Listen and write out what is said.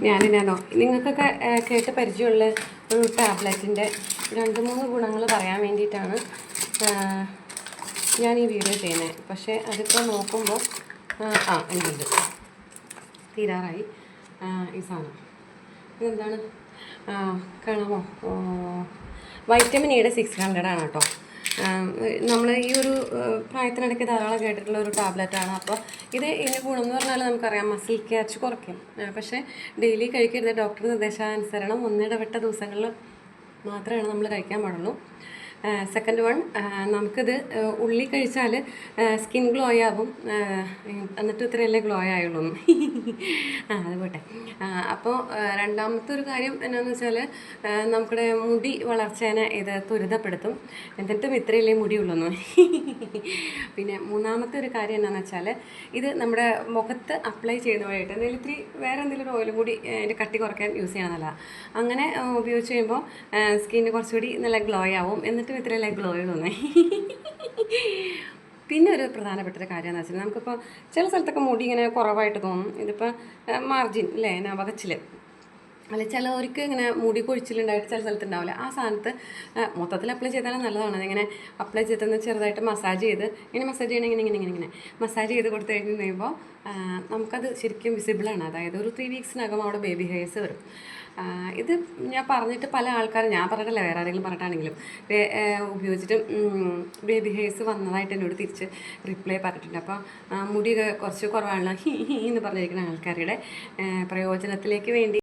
ഞാനോ നിങ്ങൾക്കൊക്കെ കേട്ട് പരിചയമുള്ള ഒരു ടാബ്ലറ്റിൻ്റെ 2-3 ഗുണങ്ങൾ പറയാൻ വേണ്ടിയിട്ടാണ് ഞാൻ ഈ വീഡിയോ ചെയ്യുന്നത്. പക്ഷേ അതിപ്പോൾ നോക്കുമ്പോൾ ഉണ്ട് തീരാറായി ഈ സാധനം. ഇതെന്താണ് കാണാമോ? വൈറ്റമിൻ ഇയുടെ 600 ആണ് കേട്ടോ. നമ്മൾ ഈ ഒരു പ്രായത്തിനിടയ്ക്ക് ധാരാളം കേട്ടിട്ടുള്ള ഒരു ടാബ്ലറ്റാണ്. അപ്പോൾ ഇതിൻ്റെ ഗുണം എന്ന് പറഞ്ഞാൽ നമുക്കറിയാം, മസിൽ ക്യാച്ച് കുറയ്ക്കും. പക്ഷേ ഡെയിലി കഴിക്കരുത്. ഡോക്ടർ നിർദ്ദേശാനുസരണം 1 ഇടവിട്ട ദിവസങ്ങളിൽ മാത്രമാണ് നമ്മൾ കഴിക്കാൻ പാടുള്ളൂ. സെക്കൻഡ് വൺ, നമുക്കിത് ഉള്ളി കഴിച്ചാൽ സ്കിൻ ഗ്ലോ ആവും. എന്നിട്ട് ഇത്രയല്ലേ ഗ്ലോ ആയുള്ളൂ. അത് പോട്ടെ. അപ്പോൾ രണ്ടാമത്തെ ഒരു കാര്യം എന്നാന്ന് വെച്ചാൽ നമ്മുടെ മുടി വളർച്ചേനെ ഇത് ത്വരിതപ്പെടുത്തും. എന്നിട്ടും ഇത്രയല്ലേ മുടിയുള്ളൂ. പിന്നെ മൂന്നാമത്തെ ഒരു കാര്യം എന്താണെന്ന് വെച്ചാൽ ഇത് നമ്മുടെ മുഖത്ത് അപ്ലൈ ചെയ്യുന്നതായിട്ട് എന്തെങ്കിലും ഇത്തിരി വേറെ എന്തെങ്കിലും ഒരു ഓയിലും കൂടി അതിൻ്റെ കട്ടി കുറയ്ക്കാൻ യൂസ് ചെയ്യണമെന്നല്ല. അങ്ങനെ ഉപയോഗിച്ച് കഴിയുമ്പോൾ സ്കിന്നിന് കുറച്ചുകൂടി നല്ല ഗ്ലോ ആവും. എന്നിട്ടും ഇത്രയല്ലേ ഗ്ലോ ഉള്ളൂ. പിന്നെ ഒരു പ്രധാനപ്പെട്ട കാര്യം എന്ന് വെച്ചാൽ നമുക്കിപ്പോൾ ചില സ്ഥലത്തൊക്കെ മുടി ഇങ്ങനെ കുറവായിട്ട് തോന്നും. ഇതിപ്പോൾ മാർജിൻ അല്ലേ, നവകച്ചിൽ അല്ലെ, ചിലവർക്ക് ഇങ്ങനെ മുടി കൊഴിച്ചിലുണ്ടായിട്ട് ചില സ്ഥലത്ത് ഉണ്ടാവില്ല. ആ സ്ഥാനത്ത് മൊത്തത്തിൽ അപ്ലൈ ചെയ്താലും നല്ലതാണ്. അതിങ്ങനെ അപ്ലൈ ചെയ്തെന്ന് ചെറുതായിട്ട് മസാജ് ചെയ്ത് മസാജ് ചെയ്യണം, ഇങ്ങനെ മസാജ് ചെയ്ത് കൊടുത്തു കഴിഞ്ഞ് കഴിയുമ്പോൾ നമുക്കത് ശരിക്കും വിസിബിളാണ്. അതായത് ഒരു 3 വീക്സിനകം അവിടെ ബേബി ഹെയർസ് വരും. ഇത് ഞാൻ പറഞ്ഞിട്ട് പല ആൾക്കാരും, ഞാൻ പറഞ്ഞിട്ടില്ല വേറെ ആരെങ്കിലും പറഞ്ഞിട്ടാണെങ്കിലും, ഉപയോഗിച്ചിട്ട് ബേബി ഹെയർസ് വന്നതായിട്ട് എന്നോട് തിരിച്ച് റിപ്ലൈ പറഞ്ഞിട്ടുണ്ട്. അപ്പോൾ മുടി കുറച്ച് കുറവാണല്ലോ എന്ന് പറഞ്ഞിരിക്കുന്ന ആൾക്കാരുടെ പ്രയോജനത്തിലേക്ക് വേണ്ടി